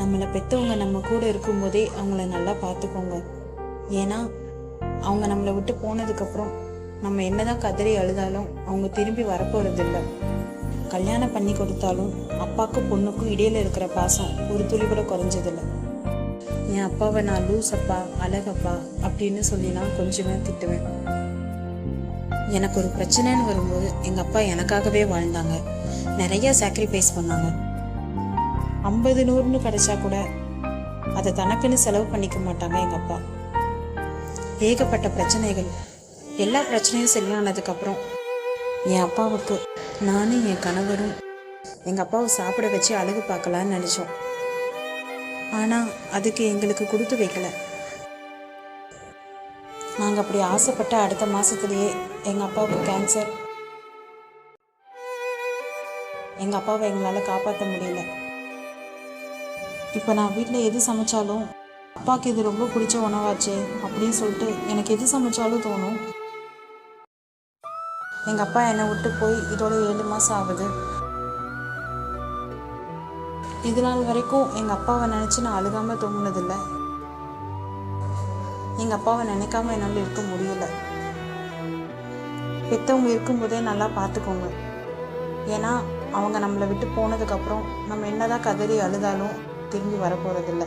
நம்மளை பெற்றவங்க நம்ம கூட இருக்கும்போதே அவங்கள நல்லா பார்த்துக்கோங்க. ஏன்னா அவங்க நம்மளை விட்டு போனதுக்கப்புறம் நம்ம என்னதான் கதறி அழுதாலும் அவங்க திரும்பி வரப்போறதில்லை. கல்யாணம் பண்ணி கொடுத்தாலும் அப்பாவுக்கும் பொண்ணுக்கும் இடையில இருக்கிற பாசம் ஒரு துளி கூட குறைஞ்சதில்லை. என் அப்பாவை நான் லூசப்பா அழகப்பா அப்படின்னு சொல்லி நான் கொஞ்சமே திட்டுவேன். எனக்கு ஒரு பிரச்சனைன்னு வரும்போது எங்கள் அப்பா எனக்காகவே வாழ்ந்தாங்க. நிறைய சாக்ரிஃபைஸ் பண்ணாங்க. 50 100ன்னு கிடைச்சா கூட அதை தனக்குன்னு செலவு பண்ணிக்க மாட்டாங்க எங்கள் அப்பா. ஏகப்பட்ட பிரச்சனைகள், எல்லா பிரச்சனையும் சரியானதுக்கப்புறம் என் அப்பாவுக்கு நானும் என் கணவரும் எங்கள் அப்பாவை சாப்பிட வச்சு அழகு பார்க்கலான்னு நினச்சோம். ஆனால் அதுக்கு எங்களுக்கு கொடுத்து வைக்கல. நாங்கள் அப்படி ஆசைப்பட்ட அடுத்த மாதத்துலேயே எங்கள் அப்பாவுக்கு கேன்சர். எங்கள் அப்பாவை எங்களால் காப்பாற்ற முடியல. இப்போ நான் வீட்டில் எது சமைச்சாலும் அப்பாவுக்கு இது ரொம்ப பிடிச்ச உணவாச்சே அப்படின்னு சொல்லிட்டு எனக்கு எது சமைச்சாலும் தோணும். எங்கள் அப்பா என்னை விட்டு போய் இதோட 7 மாதம் ஆகுது. இது நாள் வரைக்கும் எங்கள் அப்பாவை நினச்சி நான் அழுகாமல் தூங்கினதில்லை. எங்கள் அப்பாவை நினைக்காம என்னால் இருக்க முடியல. பெற்றவங்க இருக்கும்போதே நல்லா பார்த்துக்கோங்க. ஏன்னா அவங்க நம்மளை விட்டு போனதுக்கப்புறம் நம்ம என்னதான் கதறி அழுதாலும் திரும்பி வரப்போறதில்லை.